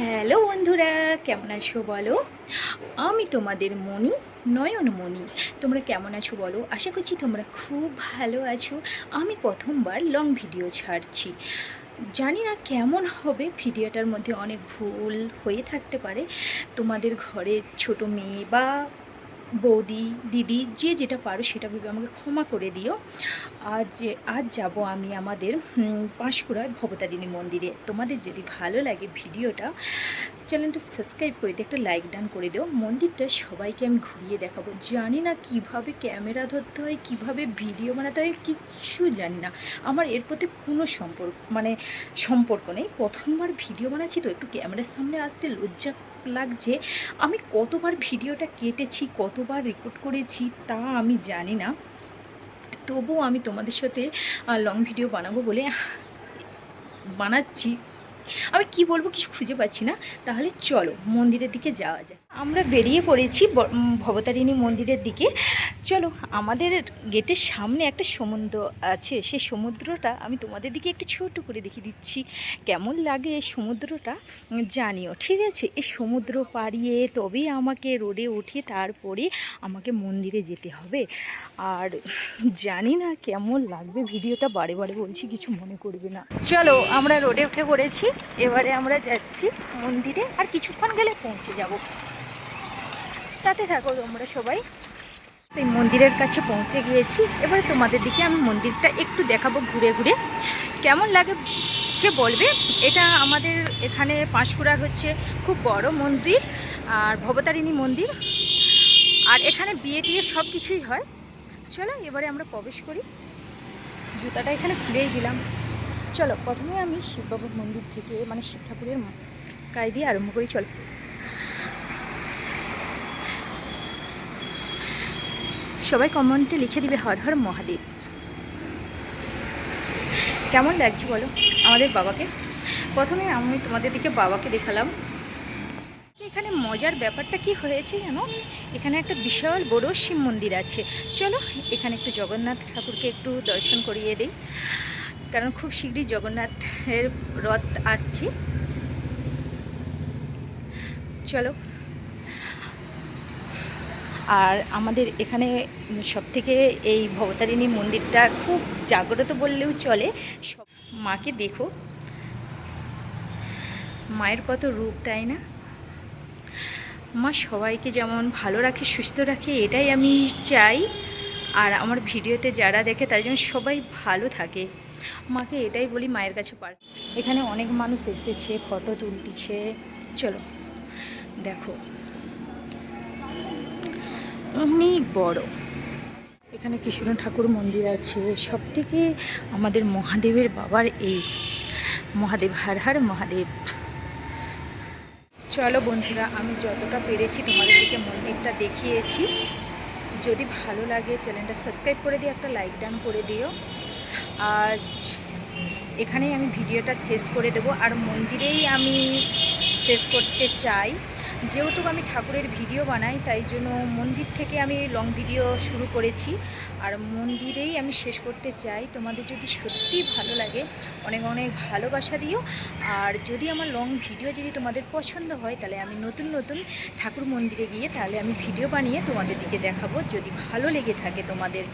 Hello বন্ধুরা, কেমন আছো বলো? আমি তোমাদের মণি, নয়নমণি। তোমরা কেমন আছো বলো? আশা করছি তোমরা খুব ভালো আছো। আমি প্রথমবার লং ভিডিও ছাড়ছি, জানি না কেমন হবে। ভিডিওটার মধ্যে অনেক ভুল হয়ে থাকতে পারে। তোমাদের ঘরে ছোট মেয়ে বা বৌদি, দিদি, যে যেটা পারো সেটা ভেবে আমাকে ক্ষমা করে দিও। আজ যাব আমি আমাদের পাঁশকুড়ায় ভবতারিণী মন্দিরে। তোমাদের যদি ভালো লাগে ভিডিওটা, চ্যানেলটা সাবস্ক্রাইব করে দিয়ে একটা লাইক ডান করে দিও। মন্দিরটা সবাইকে আমি ঘুরিয়ে দেখাবো। জানি না কিভাবে ক্যামেরা ধরতে হয়, কিভাবে ভিডিও বানাতে হয়, কিচ্ছু জানি না। আমার এর প্রতি কোনো সম্পর্ক নেই। প্রথমবার ভিডিও বানাচ্ছি তো একটু ক্যামেরার সামনে আসতে লজ্জা লাগছে। আমি কতবার ভিডিওটা কেটেছি, কতবার রেকর্ড করেছি তা আমি জানি না। তবুও আমি তোমাদের সাথে লং ভিডিও বানাবো বলে বানাচ্ছি। আমি কি বলবো কিছু খুঁজে পাচ্ছি না। তাহলে চলো মন্দিরের দিকে যাওয়া যায়। আমরা বেরিয়ে পড়েছি ভবতারিণী মন্দিরের দিকে। চলো, আমাদের গেটের সামনে একটা সমুদ্র আছে। সেই সমুদ্রটা আমি তোমাদের দিকে একটু ছোট করে দেখিয়ে দিচ্ছি। কেমন লাগে এই সমুদ্রটা জানিও, ঠিক আছে? এই সমুদ্র পাড়িয়ে তবেই আমাকে রোডে উঠিয়ে তারপরে আমাকে মন্দিরে যেতে হবে। আর জানি না কেমন লাগবে ভিডিওটা, বারে বারে বলছি, কিছু মনে করবে না। চলো, আমরা রোডে উঠে পড়েছি। এবারে আমরা যাচ্ছি মন্দিরে, আর কিছুক্ষণ গেলে পৌঁছে যাব। সাথে থাকো তোমরা সবাই। সেই মন্দিরের কাছে পৌঁছে গিয়েছি। এবারে তোমাদের দিকে আমি মন্দিরটা একটু দেখাবো ঘুরে ঘুরে। কেমন লাগে সে বলবে। এটা আমাদের এখানে পাঁশকুড়ার হচ্ছে খুব বড় মন্দির, আর ভবতারিণী মন্দির। আর এখানে বিয়ে টিয়ে সব কিছুই হয়। চলো এবারে আমরা প্রবেশ করি। জুতাটা এখানে খুলেই দিলাম। চলো, প্রথমে আমি শিব বাবার মন্দির থেকে, মানে শিব ঠাকুরের গায়ে দিয়ে আরম্ভ করি। চলো, সবাই কমেন্টে লিখে দিবে হর হর মহাদেব। কেমন লাগছে বলো আমাদের বাবাকে? প্রথমে আমি তোমাদের দিকে বাবাকে দেখালাম। এখানে মজার ব্যাপারটা কি হয়েছে জানো? এখানে একটা বিশাল বড় শিব মন্দির আছে। চলো এখানে একটু জগন্নাথ ঠাকুরকে একটু দর্শন করিয়ে দিই, কারণ খুব শীঘ্রই জগন্নাথের রথ আসছে। চলো। আর আমাদের এখানে সবথেকে এই ভবতারিণী মন্দিরটা খুব জাগ্রত বললেও চলে। মাকে দেখো, মায়ের কত রূপ, তাই না? মা সবাইকে যেমন ভালো রাখে, সুস্থ রাখে, এটাই আমি চাই। আর আমার ভিডিওতে যারা দেখে তার জন্য সবাই ভালো থাকে। মাকে এটাই বলি, মায়ের কাছে এখানে অনেক মানুষ এসেছে, ফটো তুলতেছে। চলো দেখো, অনেক বড়। এখানে কৃষ্ণ ঠাকুর মন্দির আছে। সব থেকে আমাদের মহাদেবের বাবার এই মহাদেব, হর হর মহাদেব। চলো বন্ধুরা, আমি যতটা পেরেছি তোমাদেরকে মন্দিরটা দেখিয়েছি। যদি ভালো লাগে চ্যানেলটা সাবস্ক্রাইব করে দিয়ে একটা লাইক ডান করে দিও। আজ এখানেই আমি ভিডিওটা শেষ করে দেব। আর মন্দিরেই আমি শেষ করতে চাই, যেহেতু আমি ঠাকুরের ভিডিও বানাই, তাই জন্য মন্দির থেকে আমি লং ভিডিও শুরু করেছি। আর মন্দিরেই আমি শেষ করতে চাই। তোমাদের যদি সত্যিই ভালো লাগে অনেক অনেক ভালোবাসা দিও। আর যদি আমার লং ভিডিও যদি তোমাদের পছন্দ হয়, তাহলে আমি নতুন নতুন ঠাকুর মন্দিরে গিয়ে তাহলে আমি ভিডিও বানিয়ে তোমাদের দিকে দেখাবো, যদি ভালো লেগে থাকে তোমাদের।